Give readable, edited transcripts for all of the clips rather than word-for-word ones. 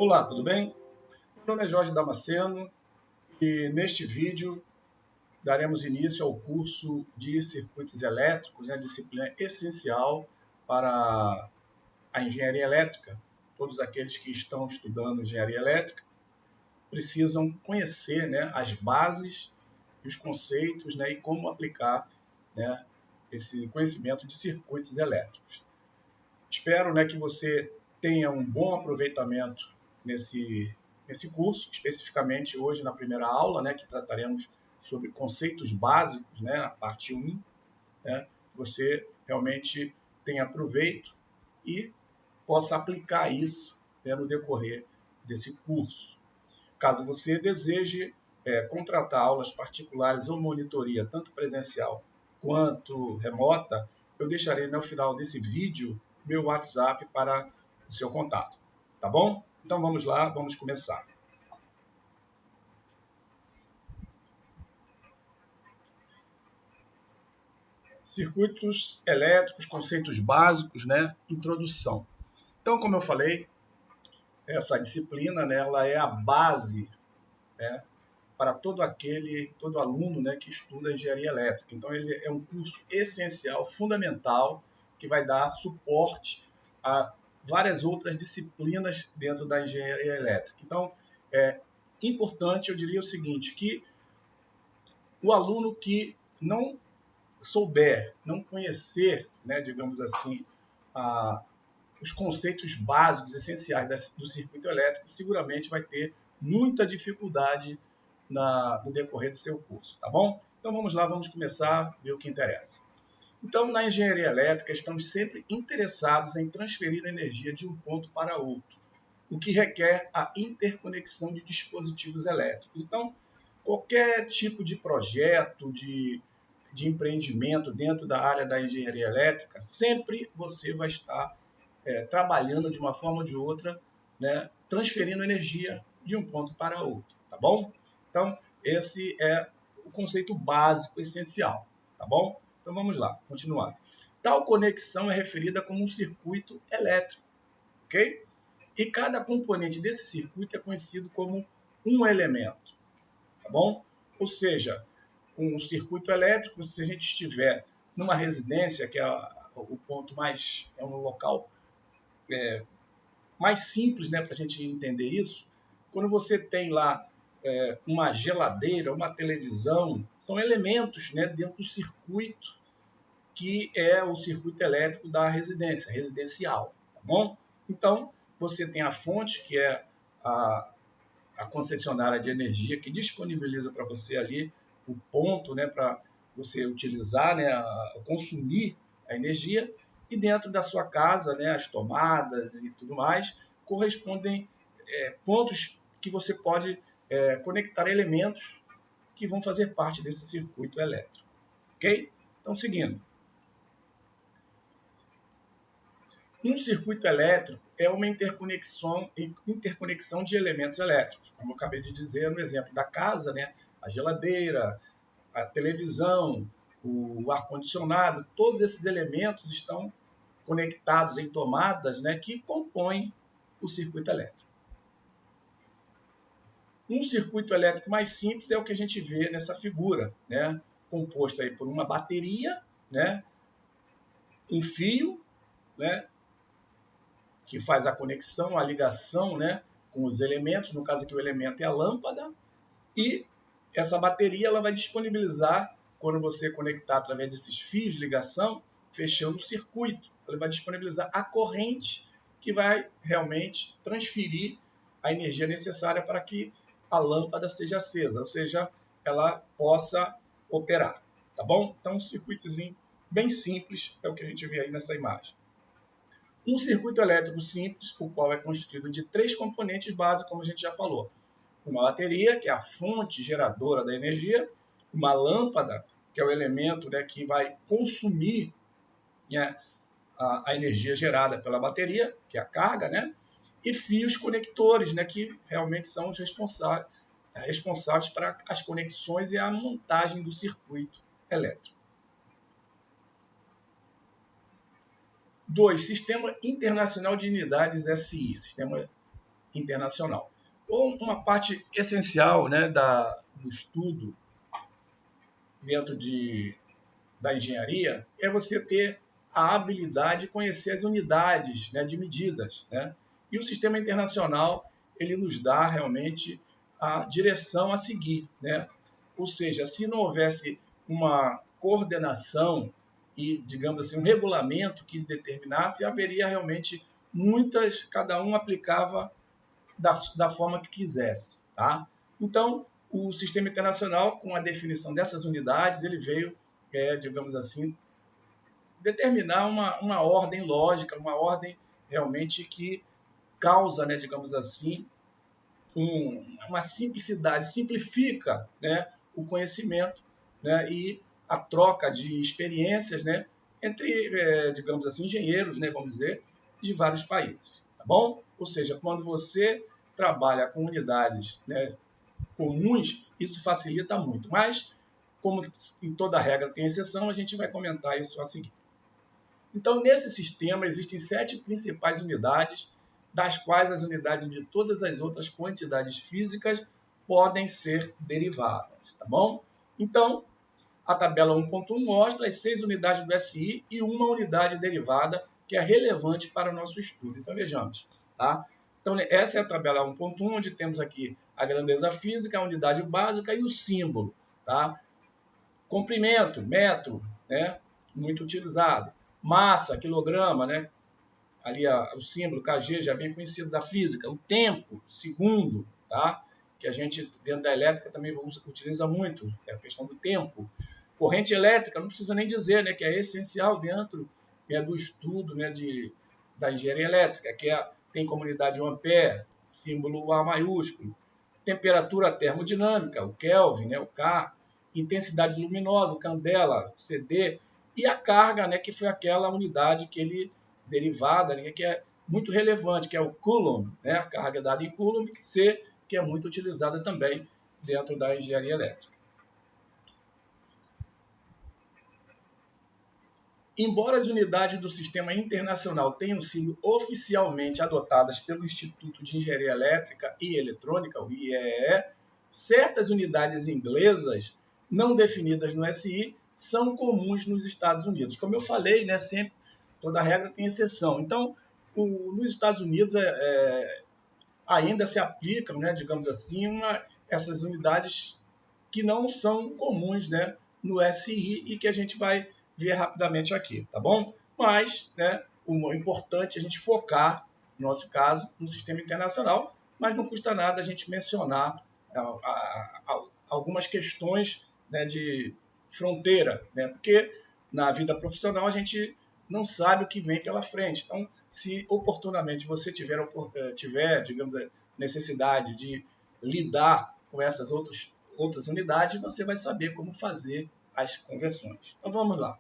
Olá, tudo bem? Meu nome é Jorge Damasceno e neste vídeo daremos início ao curso de circuitos elétricos, a disciplina essencial para a engenharia elétrica. Todos aqueles que estão estudando engenharia elétrica precisam conhecer, as bases, os conceitos, e como aplicar, esse conhecimento de circuitos elétricos. Espero, que você tenha um bom aproveitamento nesse curso, especificamente hoje na primeira aula, que trataremos sobre conceitos básicos, na parte 1. Você realmente tenha proveito e possa aplicar isso, no decorrer desse curso. Caso você deseje contratar aulas particulares ou monitoria, tanto presencial quanto remota, eu deixarei no final desse vídeo meu WhatsApp para o seu contato. Tá bom? Então vamos lá, vamos começar. Circuitos elétricos, conceitos básicos, introdução. Então, como eu falei, essa disciplina, ela é a base, para todo aluno, que estuda engenharia elétrica. Então, ele é um curso essencial, fundamental, que vai dar suporte a várias outras disciplinas dentro da engenharia elétrica. Então, é importante, eu diria o seguinte, que o aluno que não souber, não conhecer, digamos assim, os conceitos básicos, essenciais do circuito elétrico, seguramente vai ter muita dificuldade no decorrer do seu curso, tá bom? Então vamos lá, vamos começar a ver o que interessa. Então, na engenharia elétrica, estamos sempre interessados em transferir energia de um ponto para outro, o que requer a interconexão de dispositivos elétricos. Então, qualquer tipo de projeto, de empreendimento dentro da área da engenharia elétrica, sempre você vai estar trabalhando de uma forma ou de outra, transferindo energia de um ponto para outro, tá bom? Então, esse é o conceito básico, essencial, tá bom? Então, vamos lá, continuar. Tal conexão é referida como um circuito elétrico, ok? E cada componente desse circuito é conhecido como um elemento, tá bom? Ou seja, um circuito elétrico, se a gente estiver numa residência, que é o ponto mais, é um local mais simples, para a gente entender isso, quando você tem lá uma geladeira, uma televisão, são elementos, dentro do circuito que é o circuito elétrico da residência, residencial, tá bom? Então, você tem a fonte, que é a concessionária de energia, que disponibiliza para você ali o ponto, para você utilizar, consumir a energia, e dentro da sua casa, as tomadas e tudo mais, correspondem pontos que você pode conectar elementos que vão fazer parte desse circuito elétrico. Ok? Então, seguindo. Um circuito elétrico é uma interconexão de elementos elétricos, como eu acabei de dizer no exemplo da casa, a geladeira, a televisão, o ar-condicionado, todos esses elementos estão conectados em tomadas, que compõem o circuito elétrico. Um circuito elétrico mais simples é o que a gente vê nessa figura, composto aí por uma bateria, um fio, que faz a conexão, a ligação, com os elementos, no caso aqui o elemento é a lâmpada, e essa bateria ela vai disponibilizar, quando você conectar através desses fios de ligação, fechando o circuito, ela vai disponibilizar a corrente que vai realmente transferir a energia necessária para que a lâmpada seja acesa, ou seja, ela possa operar, tá bom? Então, um circuitozinho bem simples é o que a gente vê aí nessa imagem. Um circuito elétrico simples, o qual é constituído de 3 componentes básicos, como a gente já falou. Uma bateria, que é a fonte geradora da energia, uma lâmpada, que é o elemento que vai consumir a energia gerada pela bateria, que é a carga, e fios conectores, que realmente são os responsáveis para as conexões e a montagem do circuito elétrico. 2. Sistema Internacional de Unidades SI, Sistema internacional. Ou uma parte essencial, né, do estudo dentro da engenharia é você ter a habilidade de conhecer as unidades, né, de medidas, né? E o sistema internacional ele nos dá realmente a direção a seguir, né? Ou seja, se não houvesse uma coordenação e, digamos assim, um regulamento que determinasse, haveria realmente muitas, cada um aplicava da forma que quisesse, tá? Então, o sistema internacional, com a definição dessas unidades, ele veio, digamos assim, determinar uma ordem lógica, uma ordem realmente que causa, né, digamos assim, uma simplicidade, simplifica, né, o conhecimento, né, e a troca de experiências, né, entre, digamos assim, engenheiros, né, vamos dizer, de vários países, tá bom? Ou seja, quando você trabalha com unidades, né, comuns, isso facilita muito, mas como em toda regra tem exceção, a gente vai comentar isso a seguir. Então, nesse sistema, existem 7 principais unidades, das quais as unidades de todas as outras quantidades físicas podem ser derivadas, tá bom? Então, a tabela 1.1 mostra as 6 unidades do SI e uma unidade derivada que é relevante para o nosso estudo. Então, vejamos, tá? Então, essa é a tabela 1.1, onde temos aqui a grandeza física, a unidade básica e o símbolo, tá? Comprimento, metro, né? Muito utilizado. Massa, quilograma, né? Ali o símbolo kg, já bem conhecido da física. O tempo, segundo, tá? Que a gente, dentro da elétrica, também utiliza muito, é a questão do tempo. Corrente elétrica, não precisa nem dizer, né? Que é essencial dentro do estudo, né? Da engenharia elétrica, que tem como unidade 1 ampere, símbolo A maiúsculo. Temperatura termodinâmica, o Kelvin, né? O K. Intensidade luminosa, o candela, CD. E a carga, né? Que foi aquela unidade que ele derivada, né, que é muito relevante, que é o Coulomb, né, a carga dada em Coulomb, que é muito utilizada também dentro da engenharia elétrica. Embora as unidades do Sistema Internacional tenham sido oficialmente adotadas pelo Instituto de Engenharia Elétrica e Eletrônica, o IEEE, certas unidades inglesas não definidas no SI são comuns nos Estados Unidos. Como eu falei, né, sempre toda regra tem exceção. Então, nos Estados Unidos ainda se aplicam, né, digamos assim, essas unidades que não são comuns, né, no SI e que a gente vai ver rapidamente aqui, tá bom? Mas, né, o importante é a gente focar, no nosso caso, no sistema internacional, mas não custa nada a gente mencionar algumas questões, né, de fronteira, né, porque na vida profissional a gente não sabe o que vem pela frente. Então, se oportunamente você tiver, digamos, necessidade de lidar com essas outras unidades, você vai saber como fazer as conversões. Então, vamos lá.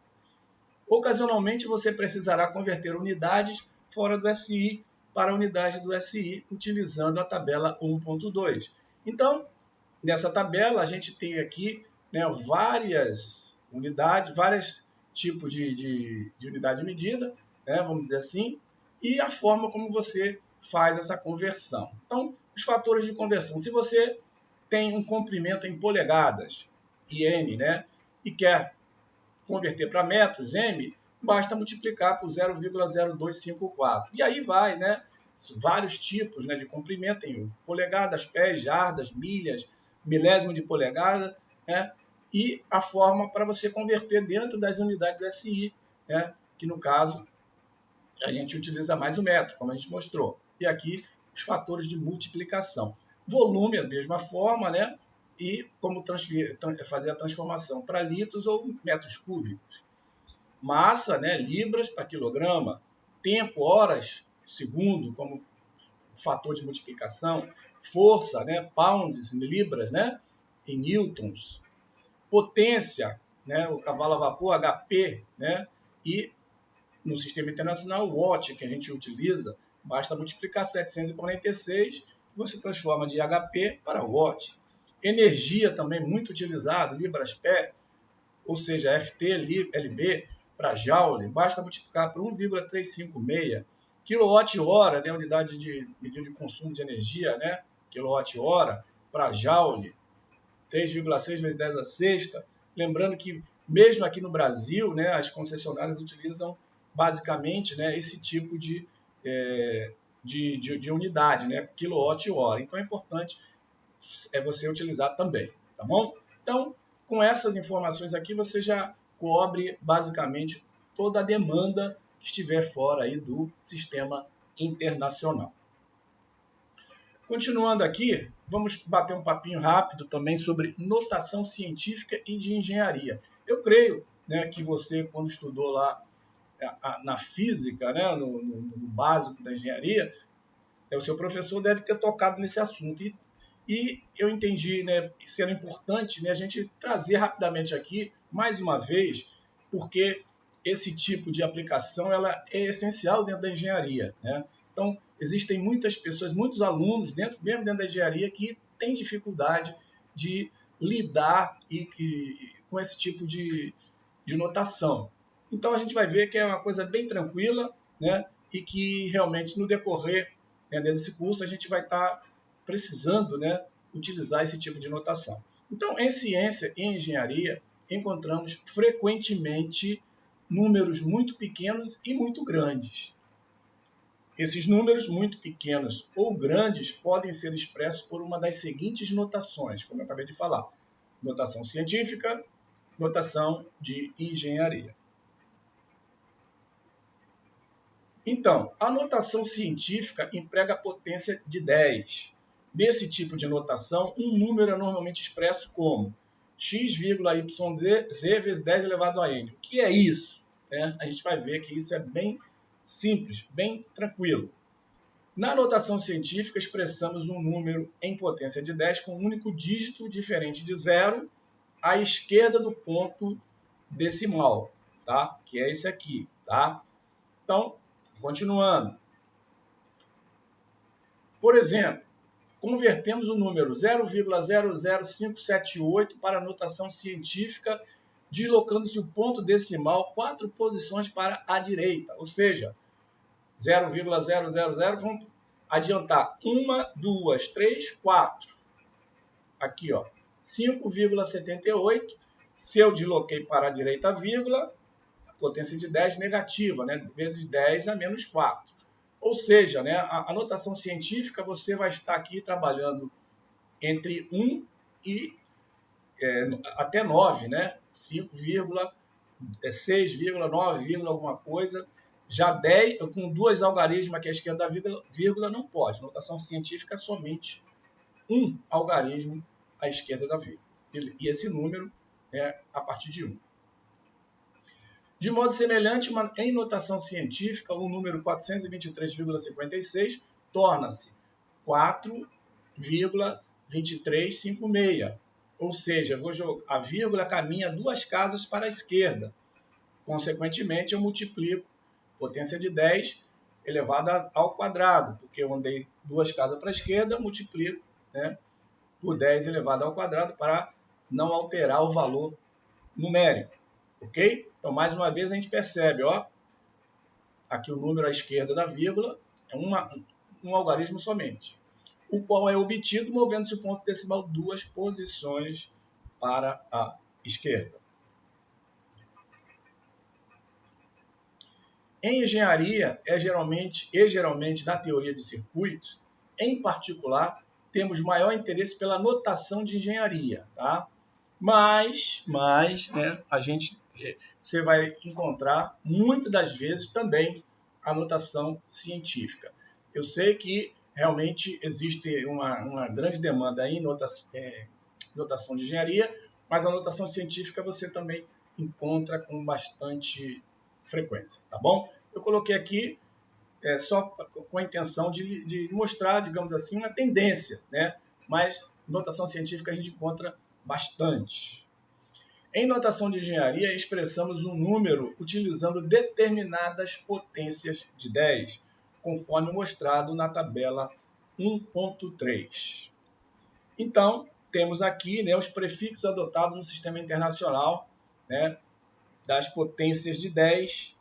Ocasionalmente, você precisará converter unidades fora do SI para a unidade do SI, utilizando a tabela 1.2. Então, nessa tabela, a gente tem aqui, né, várias unidades, vários tipos de unidade de medida, né, vamos dizer assim, e a forma como você faz essa conversão. Então, os fatores de conversão. Se você tem um comprimento em polegadas, IN, né, e quer converter para metros, M, basta multiplicar por 0,0254. E aí vai, né, vários tipos, né, de comprimento, tem polegadas, pés, jardas, milhas, milésimo de polegada, né, e a forma para você converter dentro das unidades do SI, né, que no caso a gente utiliza mais o metro, como a gente mostrou. E aqui os fatores de multiplicação. Volume, da mesma forma, né, e como fazer a transformação para litros ou metros cúbicos. Massa, né, libras para quilograma. Tempo, horas, segundo, como fator de multiplicação. Força, né, pounds, libras, né, em newtons. Potência, né, o cavalo a vapor, HP, né, e no sistema internacional, o watt, que a gente utiliza, basta multiplicar 746, que você transforma de HP para watt. Energia também muito utilizado, libras-pé, ou seja, FT, LB para joule, basta multiplicar por 1,356. Quilowatt-hora, né, unidade de medida de consumo de energia, né, quilowatt-hora, para joule, 3,6 vezes 10 a sexta. Lembrando que, mesmo aqui no Brasil, né, as concessionárias utilizam basicamente, né, esse tipo de unidade, né, quilowatt-hora. Então é importante você utilizar também, tá bom? Então, com essas informações aqui, você já cobre basicamente toda a demanda que estiver fora aí do sistema internacional. Continuando aqui, vamos bater um papinho rápido também sobre notação científica e de engenharia. Eu creio, né, que você, quando estudou lá na física, né, no básico da engenharia, o seu professor deve ter tocado nesse assunto. E eu entendi, né, sendo importante, né, a gente trazer rapidamente aqui, mais uma vez, porque esse tipo de aplicação ela é essencial dentro da engenharia, né? Então, existem muitas pessoas, muitos alunos, mesmo dentro da engenharia, que têm dificuldade de lidar com esse tipo de notação. Então, a gente vai ver que é uma coisa bem tranquila, né? E que realmente no decorrer, né, desse curso a gente vai estar precisando, né, utilizar esse tipo de notação. Então, em ciência e engenharia, encontramos frequentemente números muito pequenos e muito grandes. Esses números muito pequenos ou grandes podem ser expressos por uma das seguintes notações, como eu acabei de falar: notação científica, notação de engenharia. Então, a notação científica emprega a potência de 10. Nesse tipo de notação, um número é normalmente expresso como x, yz vezes 10 elevado a n. O que é isso? A gente vai ver que isso é bem simples, bem tranquilo. Na notação científica, expressamos um número em potência de 10 com um único dígito diferente de zero à esquerda do ponto decimal, tá? Que é esse aqui, tá? Então, continuando. Por exemplo, convertemos o número 0,00578 para a notação científica, deslocando-se o ponto decimal 4 posições para a direita. Ou seja, 0,000, vamos adiantar 1, 2, 3, 4. Aqui, ó, 5,78. Se eu desloquei para a direita a vírgula, a potência de 10 negativa, né? Vezes 10 a menos 4. Ou seja, né, a notação científica você vai estar aqui trabalhando entre 1 e até 9, né? 5, 6, 9, alguma coisa. Já 10, com 2 algarismos aqui à esquerda da vírgula, não pode. Notação científica é somente um algarismo à esquerda da vírgula. E esse número é a partir de 1. De modo semelhante, em notação científica, o número 423,56 torna-se 4,2356. Ou seja, a vírgula caminha 2 casas para a esquerda. Consequentemente, eu multiplico potência de 10 elevada ao quadrado, porque eu andei 2 casas para a esquerda, multiplico, né, por 10 elevado ao quadrado para não alterar o valor numérico. Ok? Então, mais uma vez, a gente percebe, ó, aqui o número à esquerda da vírgula é um algarismo somente, o qual é obtido movendo-se o ponto decimal 2 posições para a esquerda. Em engenharia, geralmente na teoria de circuitos, em particular, temos maior interesse pela notação de engenharia, tá? Mas né, você vai encontrar muitas das vezes também a notação científica. Eu sei que realmente existe uma grande demanda em notação de engenharia, mas a notação científica você também encontra com bastante frequência, tá bom? Eu coloquei aqui só com a intenção de mostrar, digamos assim, uma tendência, né? Mas notação científica a gente encontra bastante. Em notação de engenharia, expressamos um número utilizando determinadas potências de 10, conforme mostrado na tabela 1.3. Então, temos aqui, né, os prefixos adotados no sistema internacional, né, das potências de 10.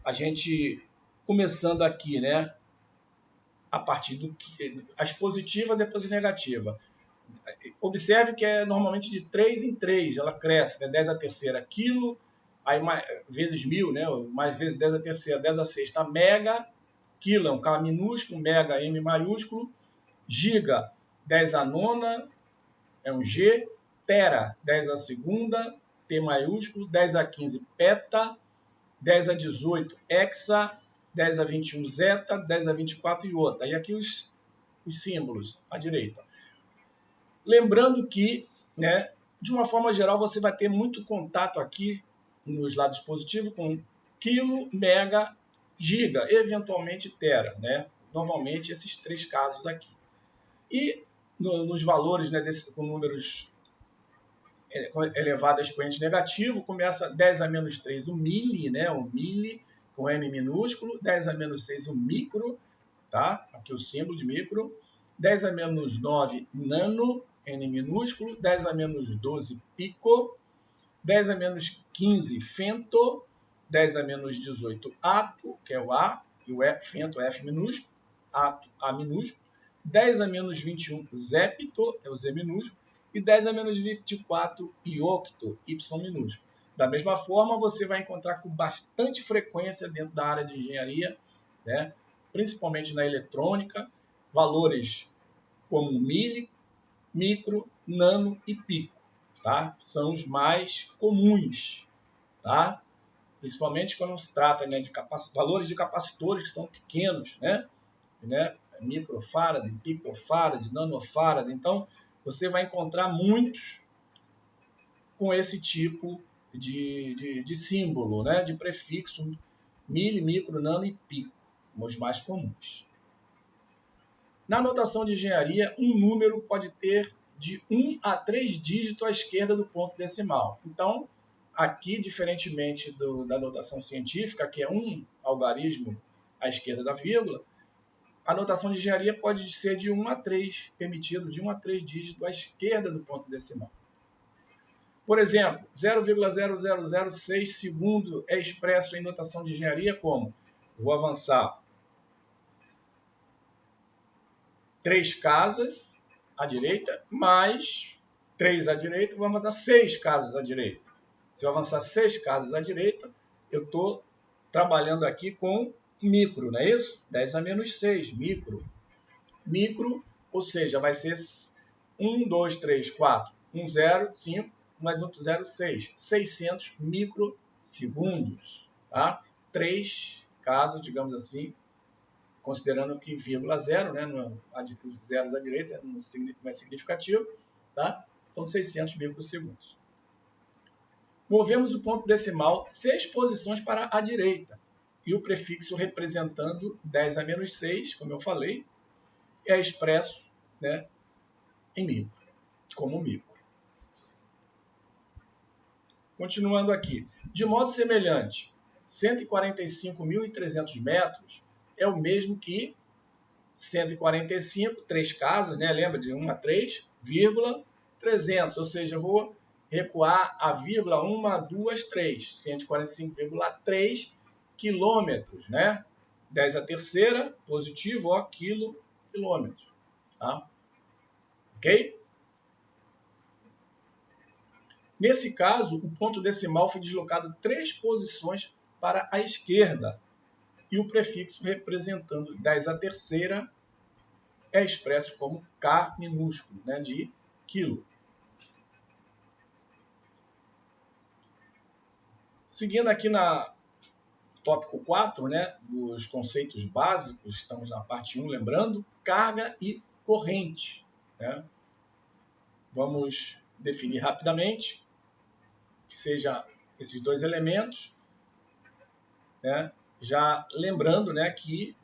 A gente começando aqui, né, a partir do que as positivas, depois a negativa. Observe que é normalmente de 3 em 3, ela cresce, né? 10 a terceira quilo, aí mais, vezes 1000, né? Mais vezes 10 a terceira, 10 a sexta mega, quilo é um K minúsculo, mega M maiúsculo, giga 10 a nona é um G, tera 10 a segunda, T maiúsculo, 10 a 15 peta, 10 a 18 hexa, 10 a 21 zeta, 10 a 24 iota. E aqui os símbolos à direita. Lembrando que, né, de uma forma geral, você vai ter muito contato aqui nos lados positivos com quilo, mega, giga, eventualmente tera, né? Normalmente esses 3 casos aqui. E nos valores, né, com números elevados a expoente negativo, começa 10 a menos 3 o mili, né? O mili com M minúsculo, 10 a menos 6 o micro, tá? Aqui o símbolo de micro, 10 a menos 9 nano, N minúsculo, 10 a menos 12 pico, 10 a menos 15 fento, 10 a menos 18 ato, que é o A, e o fento é F minúsculo, ato A minúsculo, 10 a menos 21 zépito, é o Z minúsculo, e 10 a menos 24 iocto, Y minúsculo. Da mesma forma, você vai encontrar com bastante frequência dentro da área de engenharia, né? Principalmente na eletrônica, valores como mili, micro, nano e pico, tá? São os mais comuns, tá? Principalmente quando se trata, né, de valores de capacitores que são pequenos, né? Microfarad, picofarad, nanofarad. Então, você vai encontrar muitos com esse tipo de símbolo, né? De prefixo mili, micro, nano e pico, os mais comuns. Na notação de engenharia, um número pode ter de 1 a 3 dígitos à esquerda do ponto decimal. Então, aqui, diferentemente da notação científica, que é um algarismo à esquerda da vírgula, a notação de engenharia pode ser de 1 a 3, permitido de 1 a 3 dígitos à esquerda do ponto decimal. Por exemplo, 0,0006 segundo é expresso em notação de engenharia como, vou avançar, 3 casas à direita, mais 3 à direita, vou avançar 6 casas à direita. Se eu avançar 6 casas à direita, eu estou trabalhando aqui com micro, não é isso? 10 a menos 6, micro. Micro, ou seja, vai ser 1, 2, 3, 4, 1, 0, 5, mais outro 0, 6. 600 microsegundos. Tá? 3 casas, digamos assim, considerando que vírgula zero, né, zeros à direita não é significativo, tá? Então 600 microsegundos. Movemos o ponto decimal 6 posições para a direita e o prefixo representando 10 a menos 6, como eu falei, é expresso, né, em micro, como micro. Continuando aqui, de modo semelhante, 145.300 metros é o mesmo que 145, 3 casas, né? Lembra de 1 a 3, vírgula 300, ou seja, eu vou recuar a vírgula 1, 2, 3, 145,3 quilômetros, né? 10 a terceira, positivo, ó, quilômetros, tá? Ok? Nesse caso, o ponto decimal foi deslocado 3 posições para a esquerda e o prefixo representando 10 a terceira é expresso como K minúsculo, né, de quilo. Seguindo aqui na tópico 4, né, dos conceitos básicos, estamos na parte 1, lembrando, carga e corrente. Né? Vamos definir rapidamente que seja esses dois elementos, né, já lembrando, né, que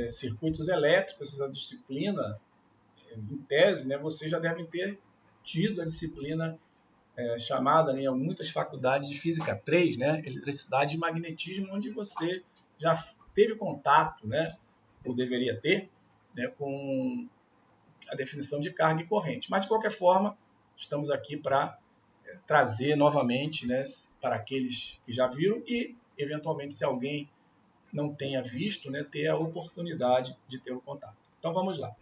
circuitos elétricos, essa disciplina, em tese, né, vocês já devem ter tido a disciplina chamada, né, em muitas faculdades de Física 3, né, Eletricidade e Magnetismo, onde você já teve contato, né, ou deveria ter, né, com a definição de carga e corrente. Mas, de qualquer forma, estamos aqui para trazer novamente, né, para aqueles que já viram e, eventualmente, se alguém não tenha visto, né, ter a oportunidade de ter o contato. Então vamos lá.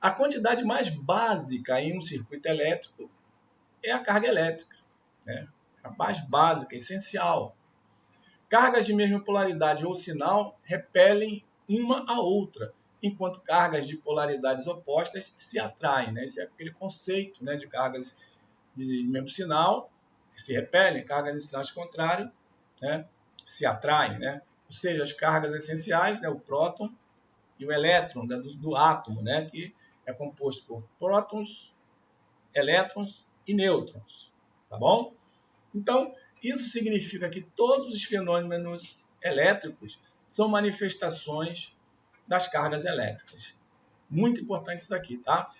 A quantidade mais básica em um circuito elétrico é a carga elétrica, né? A mais básica, essencial. Cargas de mesma polaridade ou sinal repelem uma a outra, enquanto cargas de polaridades opostas se atraem, né? Esse é aquele conceito, né, de cargas de mesmo sinal se repelem, cargas de sinais contrários, né, se atraem, né? Ou seja, as cargas essenciais, né, o próton e o elétron, né, do átomo, né, que é composto por prótons, elétrons e nêutrons, tá bom? Então, isso significa que todos os fenômenos elétricos são manifestações das cargas elétricas. Muito importante isso aqui, tá?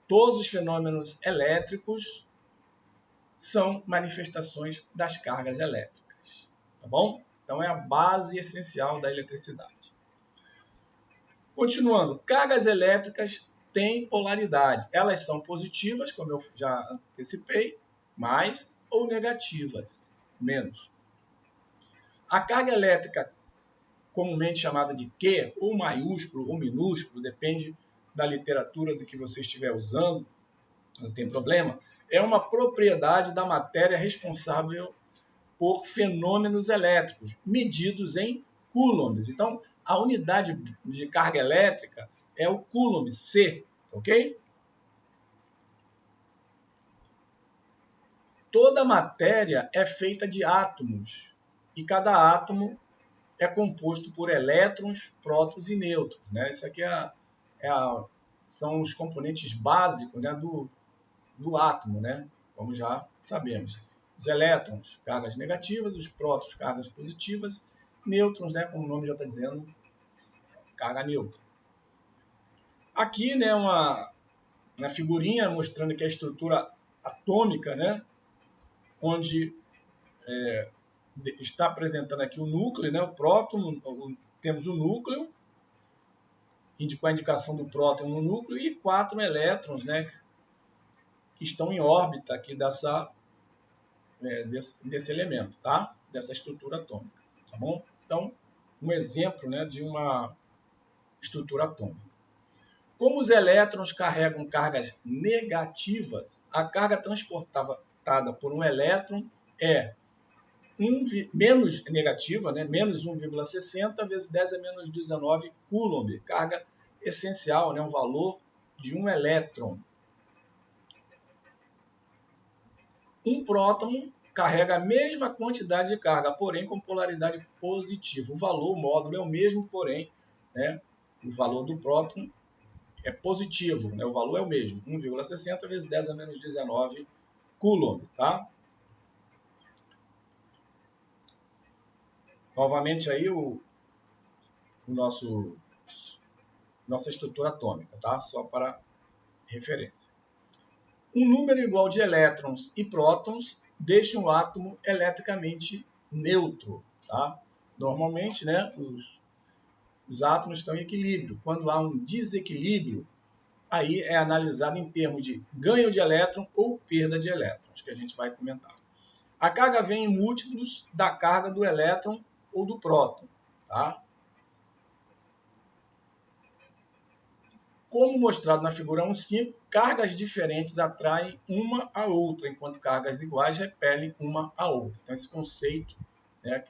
Todos os fenômenos elétricos são manifestações das cargas elétricas, tá bom? Então, é a base essencial da eletricidade. Continuando, cargas elétricas têm polaridade. Elas são positivas, como eu já antecipei, mais, ou negativas, menos. A carga elétrica, comumente chamada de Q, ou maiúsculo ou minúsculo, depende da literatura do que você estiver usando, não tem problema, é uma propriedade da matéria responsável por fenômenos elétricos, medidos em coulombs. Então, a unidade de carga elétrica é o coulomb, C, ok? Toda matéria é feita de átomos, e cada átomo é composto por elétrons, prótons e nêutrons, né? Isso aqui são os componentes básicos, né, do átomo, né? Como já sabemos. Os elétrons, cargas negativas, os prótons, cargas positivas, nêutrons, né, como o nome já está dizendo, carga neutra. Aqui, né, uma figurinha mostrando que a estrutura atômica, né, onde está apresentando aqui o núcleo, né, o próton, temos o núcleo, com a indicação do próton no núcleo, e 4 elétrons, né, que estão em órbita aqui desse elemento, tá? Dessa estrutura atômica, tá bom? Então, um exemplo, né, de uma estrutura atômica. Como os elétrons carregam cargas negativas, a carga transportada por um elétron é menos negativa, né, menos 1,60 vezes 10 a menos 19 coulomb, carga essencial, né, um valor de um elétron. Um próton carrega a mesma quantidade de carga, porém com polaridade positiva. O valor, o módulo é o mesmo, porém, né, o valor do próton é positivo, né, o valor é o mesmo, 1,60 vezes 10 a menos 19 coulomb, tá? Novamente aí nossa estrutura atômica, tá? Só para referência. Um número igual de elétrons e prótons deixa um átomo eletricamente neutro, tá? Normalmente, né, os átomos estão em equilíbrio. Quando há um desequilíbrio, aí é analisado em termos de ganho de elétron ou perda de elétrons, que a gente vai comentar. A carga vem em múltiplos da carga do elétron ou do próton, tá? Como mostrado na figura 1.5, cargas diferentes atraem uma a outra, enquanto cargas iguais repelem uma a outra. Então, esse conceito, né,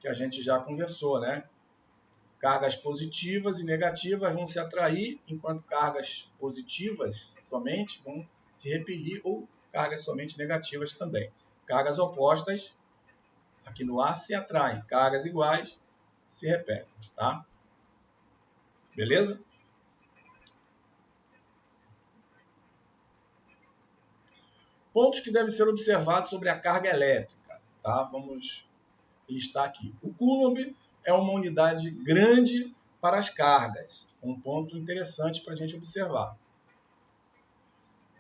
que a gente já conversou, né? Cargas positivas e negativas vão se atrair, enquanto cargas positivas somente vão se repelir, ou cargas somente negativas também. Cargas opostas, aqui no ar, se atraem. Cargas iguais se repelem, tá? Beleza? Pontos que devem ser observados sobre a carga elétrica, tá? Vamos listar aqui. O coulomb é uma unidade grande para as cargas. Um ponto interessante para a gente observar.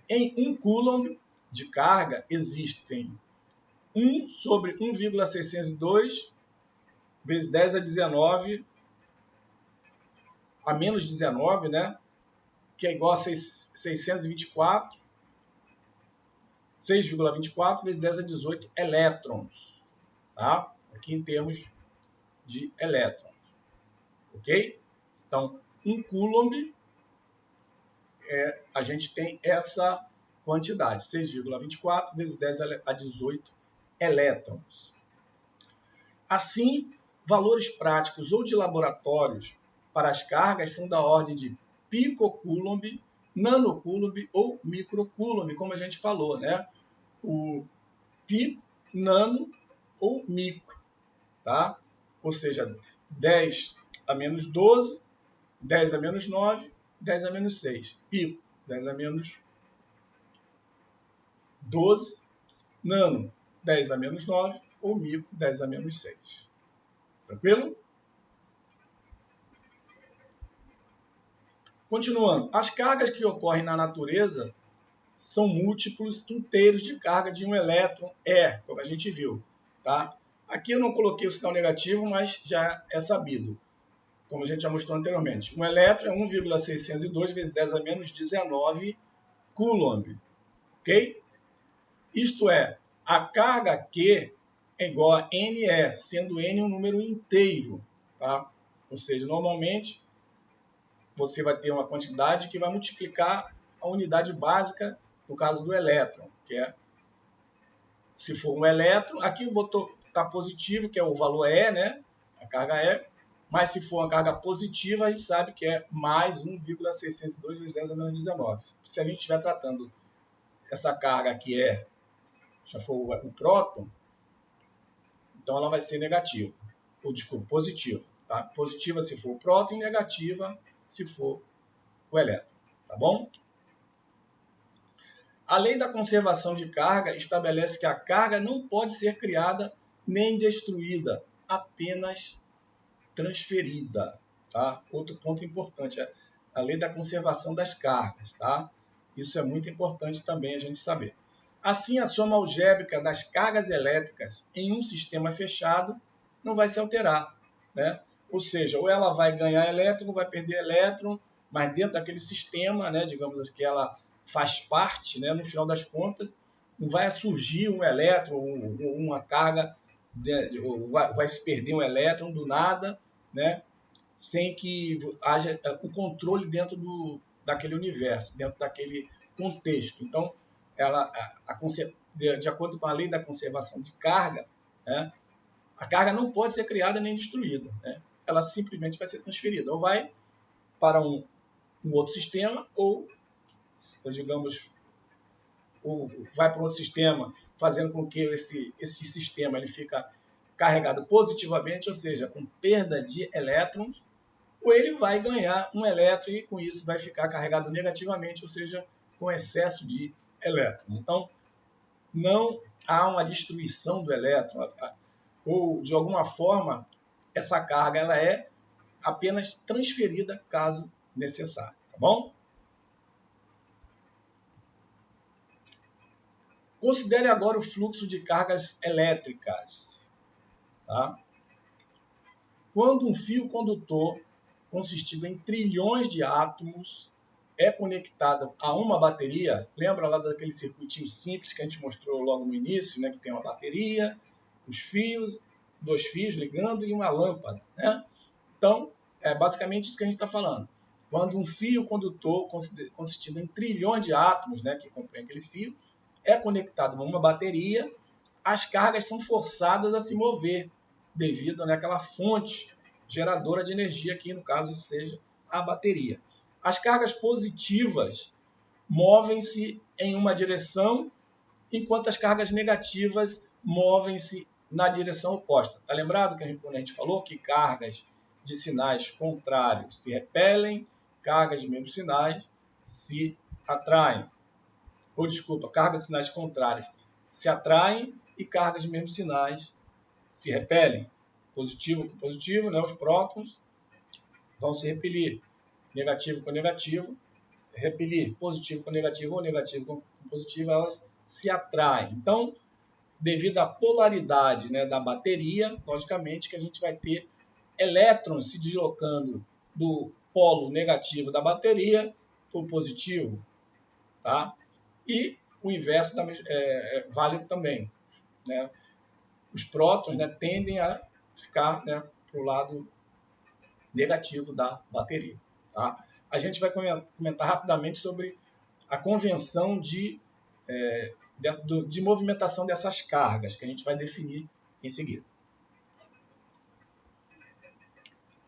Em 1 coulomb de carga existem 1 sobre 1,602 vezes 10 a 19 a menos 19, né? Que é igual a 624, 6,24 vezes 10 a 18 elétrons, tá? Aqui em termos de elétrons, ok? Então, 1 coulomb, a gente tem essa quantidade, 6,24 vezes 10 a 18 elétrons. Assim, valores práticos ou de laboratórios para as cargas são da ordem de picocoulomb, nanocoulomb ou microcoulomb, como a gente falou, né? O pico, nano ou micro, tá? Ou seja, 10 a menos 12, 10 a menos 9, 10 a menos 6. Pico, 10 a menos 12, nano, 10 a menos 9, ou micro, 10 a menos 6. Tranquilo? Continuando, as cargas que ocorrem na natureza são múltiplos inteiros de carga de um elétron, como a gente viu. Tá? Aqui eu não coloquei o sinal negativo, mas já é sabido, como a gente já mostrou anteriormente. Um elétron é 1,602 vezes 10 a menos 19 coulomb. Ok? Isto é, a carga Q é igual a NE, sendo N um número inteiro. Tá? Ou seja, normalmente você vai ter uma quantidade que vai multiplicar a unidade básica, no caso do elétron, que é, se for um elétron, aqui o botão está positivo, que é o valor E, né? A carga E, mas se for uma carga positiva, a gente sabe que é mais 1,602 vezes 10 a menos 19. Se a gente estiver tratando essa carga que já for o próton, então ela vai ser negativa, ou desculpa, positiva. Tá? Positiva se for o próton e negativa se for o elétron. Tá bom? A lei da conservação de carga estabelece que a carga não pode ser criada nem destruída, apenas transferida. Tá? Outro ponto importante é a lei da conservação das cargas. Tá? Isso é muito importante também a gente saber. Assim, a soma algébrica das cargas elétricas em um sistema fechado não vai se alterar. Né? Ou seja, ou ela vai ganhar elétron, ou vai perder elétron, mas dentro daquele sistema, né, digamos que ela faz parte, né, no final das contas, não vai surgir um elétron, uma carga, vai se perder um elétron do nada, né, sem que haja o controle dentro daquele universo, dentro daquele contexto. Então, de acordo com a lei da conservação de carga, né, a carga não pode ser criada nem destruída. Né? Ela simplesmente vai ser transferida. Ou vai para um outro sistema, ou, digamos, vai para outro sistema, fazendo com que esse sistema ele fica carregado positivamente, ou seja, com perda de elétrons, ou ele vai ganhar um elétron e com isso vai ficar carregado negativamente, ou seja, com excesso de elétrons. Então, não há uma destruição do elétron, ou de alguma forma essa carga ela é apenas transferida caso necessário, tá bom? Considere agora o fluxo de cargas elétricas. Tá? Quando um fio condutor consistido em trilhões de átomos é conectado a uma bateria, lembra lá daquele circuitinho simples que a gente mostrou logo no início, né, que tem uma bateria, os fios, 2 fios ligando e uma lâmpada. Né? Então, é basicamente isso que a gente está falando. Quando um fio condutor consistido em trilhões de átomos, né, que compõem aquele fio, é conectado a uma bateria, as cargas são forçadas a se mover devido àquela fonte geradora de energia, que no caso seja a bateria. As cargas positivas movem-se em uma direção, enquanto as cargas negativas movem-se na direção oposta. Está lembrado que quando a gente falou que cargas de sinais contrários se repelem, cargas de mesmos sinais se atraem. Ou desculpa, cargas de sinais contrárias se atraem e cargas de mesmos sinais se repelem. Positivo com positivo, né, os prótons vão se repelir. Negativo com negativo, repelir. Positivo com negativo ou negativo com positivo, elas se atraem. Então, devido à polaridade, né, da bateria, logicamente que a gente vai ter elétrons se deslocando do polo negativo da bateria para o positivo. Tá? E o inverso vale também. Né? Os prótons, né, tendem a ficar, né, para o lado negativo da bateria. Tá? A gente vai comentar rapidamente sobre a convenção de movimentação dessas cargas, que a gente vai definir em seguida.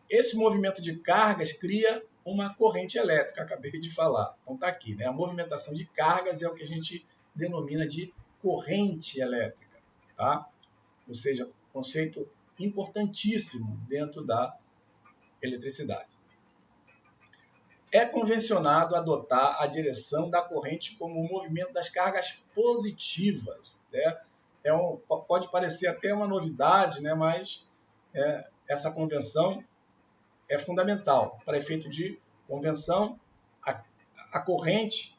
Esse movimento de cargas cria uma corrente elétrica, acabei de falar. Então está aqui, né? A movimentação de cargas é o que a gente denomina de corrente elétrica, tá? Ou seja, conceito importantíssimo dentro da eletricidade. É convencionado adotar a direção da corrente como o movimento das cargas positivas, né? Pode parecer até uma novidade, né? Mas essa convenção é fundamental. Para efeito de convenção, a corrente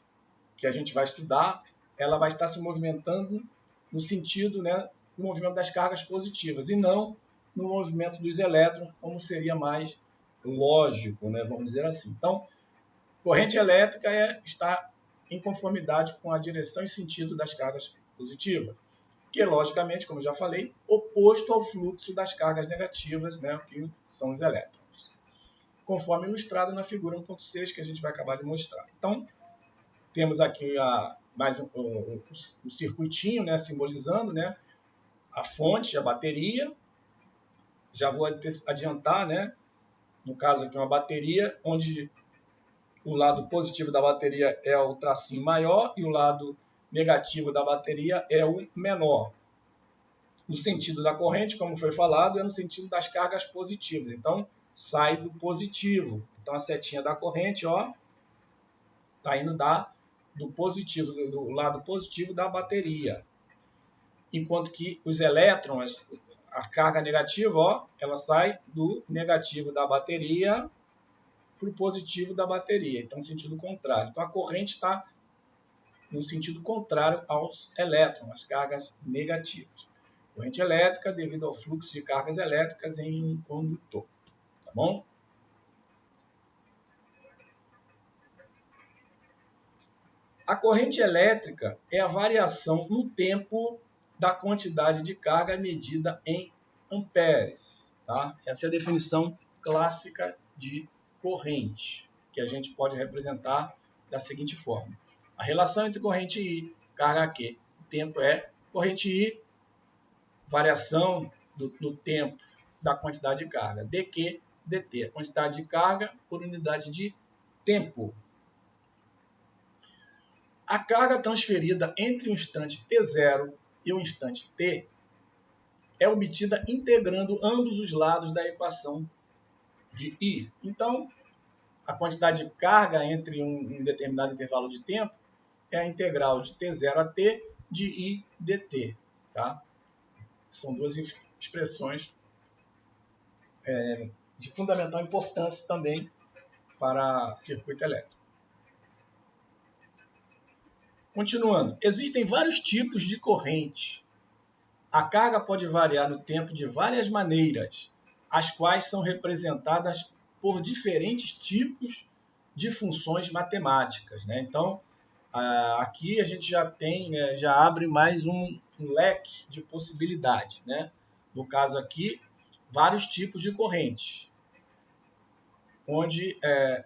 que a gente vai estudar, ela vai estar se movimentando no sentido, né, do movimento das cargas positivas e não no movimento dos elétrons, como seria mais lógico, né, vamos dizer assim. Então, corrente elétrica está em conformidade com a direção e sentido das cargas positivas, que é, logicamente, como eu já falei, oposto ao fluxo das cargas negativas, né, que são os elétrons, conforme ilustrado na figura 1.6 que a gente vai acabar de mostrar. Então, temos aqui mais um circuitinho, né, simbolizando, né, a fonte, a bateria. Já vou adiantar, né, no caso aqui uma bateria, onde o lado positivo da bateria é o tracinho maior e o lado negativo da bateria é o menor. No sentido da corrente, como foi falado, é no sentido das cargas positivas. Então, sai do positivo. Então, a setinha da corrente, ó, está indo do positivo, do lado positivo da bateria. Enquanto que os elétrons, a carga negativa, ó, ela sai do negativo da bateria para o positivo da bateria. Então, sentido contrário. Então, a corrente está no sentido contrário aos elétrons, as cargas negativas. Corrente elétrica devido ao fluxo de cargas elétricas em um condutor. Tá bom? A corrente elétrica é a variação no tempo da quantidade de carga medida em amperes. Tá? Essa é a definição clássica de corrente, que a gente pode representar da seguinte forma. A relação entre corrente I, carga Q, o tempo é corrente I, variação no tempo da quantidade de carga, dQ, dt, a quantidade de carga por unidade de tempo. A carga transferida entre o instante t0 e o instante t é obtida integrando ambos os lados da equação de I. Então, a quantidade de carga entre um determinado intervalo de tempo é a integral de t0 a t de I dt. Tá? São duas expressões de fundamental importância também para circuito elétrico. Continuando, existem vários tipos de corrente. A carga pode variar no tempo de várias maneiras, as quais são representadas por diferentes tipos de funções matemáticas. Né? Então, aqui a gente já abre mais um leque de possibilidade. Né? No caso aqui, vários tipos de corrente, onde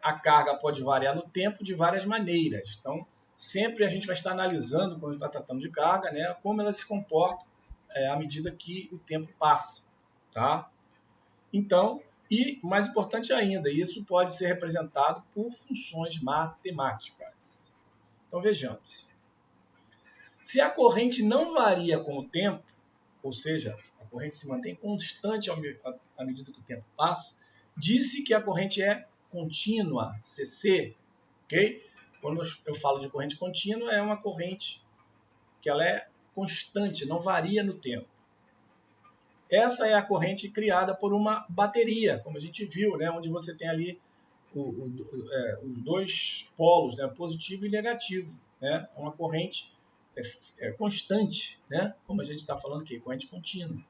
a carga pode variar no tempo de várias maneiras. Então, sempre a gente vai estar analisando, quando está tratando de carga, né, como ela se comporta à medida que o tempo passa. Tá? Então, e mais importante ainda, isso pode ser representado por funções matemáticas. Então, vejamos. Se a corrente não varia com o tempo, ou seja, a corrente se mantém constante à medida que o tempo passa, disse que a corrente é contínua, CC, ok? Quando eu falo de corrente contínua, é uma corrente que ela é constante, não varia no tempo. Essa é a corrente criada por uma bateria, como a gente viu, né? Onde você tem ali os dois polos, né? Positivo e negativo. Né? É uma corrente constante, né? Como a gente está falando aqui, corrente contínua.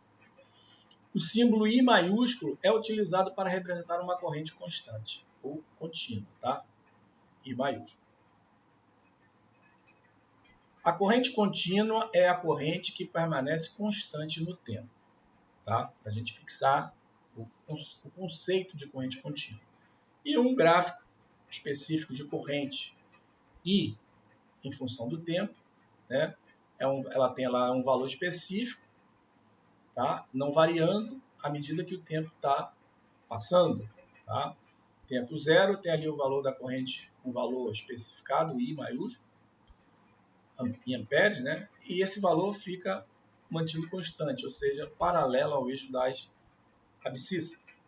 O símbolo I maiúsculo é utilizado para representar uma corrente constante, ou contínua, tá? I maiúsculo. A corrente contínua é a corrente que permanece constante no tempo, tá? Para a gente fixar o conceito de corrente contínua. E um gráfico específico de corrente I em função do tempo, né? Ela tem lá um valor específico, tá? Não variando à medida que o tempo está passando. Tá? Tempo zero tem ali o valor da corrente, um valor especificado, I maiúsculo, em amperes, né? E esse valor fica mantido constante, ou seja, paralelo ao eixo das abscissas.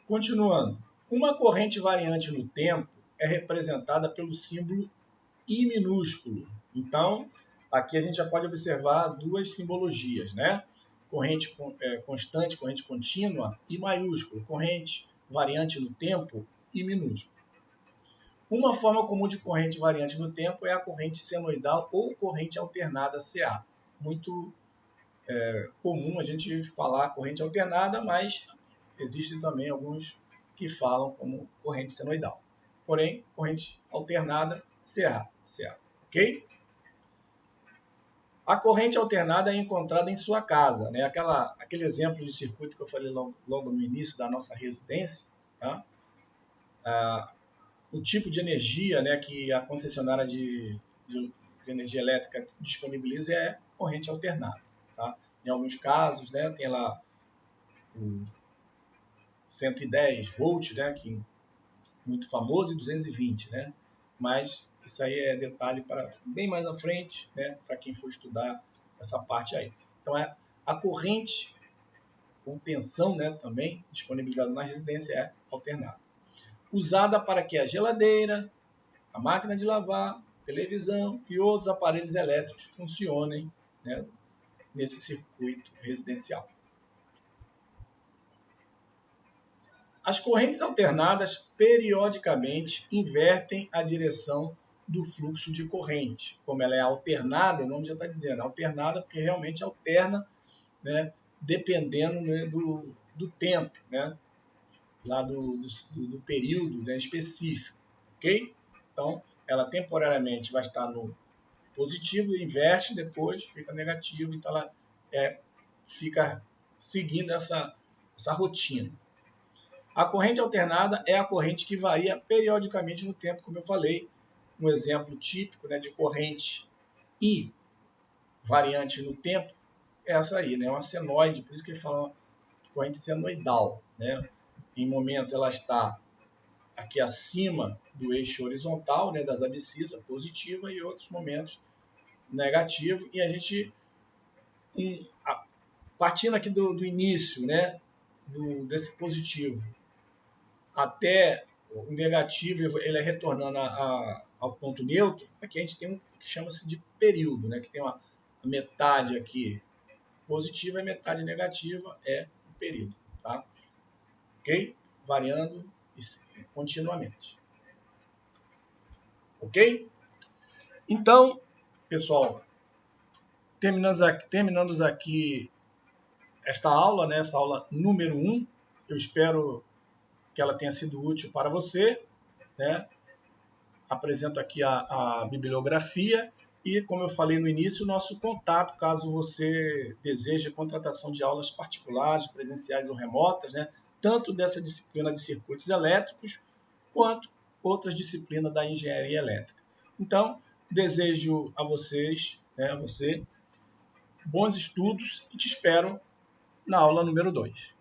Continuando, uma corrente variante no tempo é representada pelo símbolo I minúsculo. Então, aqui a gente já pode observar duas simbologias, né? Corrente constante, corrente contínua, I maiúsculo. Corrente variante no tempo, I minúsculo. Uma forma comum de corrente variante no tempo é a corrente senoidal ou corrente alternada, CA. Muito comum a gente falar corrente alternada, mas existem também alguns que falam como corrente senoidal. Porém, corrente alternada, CA. Ok? A corrente alternada é encontrada em sua casa, né? Aquele exemplo de circuito que eu falei logo no início da nossa residência, tá? O tipo de energia, né, que a concessionária de energia elétrica disponibiliza é corrente alternada. Tá? Em alguns casos, né, tem lá o 110 volts, né, que é muito famoso, e 220, né? Mas isso aí é detalhe para bem mais à frente, né, para quem for estudar essa parte aí. Então, a corrente com tensão, né, também disponibilizada na residência é alternada. Usada para que a geladeira, a máquina de lavar, televisão e outros aparelhos elétricos funcionem, né, nesse circuito residencial. As correntes alternadas periodicamente invertem a direção do fluxo de corrente. Como ela é alternada, o nome já está dizendo, alternada porque realmente alterna, né, dependendo, né, do tempo, né, lá do período, né, específico. Ok? Então, ela temporariamente vai estar no positivo, inverte, depois fica negativo, então ela fica seguindo essa rotina. A corrente alternada é a corrente que varia periodicamente no tempo, como eu falei. Um exemplo típico, né, de corrente I variante no tempo é essa aí, né, uma senoide, por isso que ele fala corrente senoidal. Né? Em momentos ela está aqui acima do eixo horizontal, né, das abscissas, positiva, e outros momentos negativo. E a gente, partindo aqui do início, né, desse positivo, até o negativo, ele é retornando ao ponto neutro, aqui a gente tem um que chama-se de período, né, que tem uma metade aqui positiva e metade negativa é o período. Tá? Ok? Variando continuamente. Ok? Então, pessoal, terminamos aqui esta aula, né, esta aula número 1. Eu espero que ela tenha sido útil para você. Né? Apresento aqui a bibliografia e, como eu falei no início, o nosso contato, caso você deseje contratação de aulas particulares, presenciais ou remotas, né? Tanto dessa disciplina de circuitos elétricos, quanto outras disciplinas da engenharia elétrica. Então, desejo a vocês, né, a você, bons estudos e te espero na aula número 2.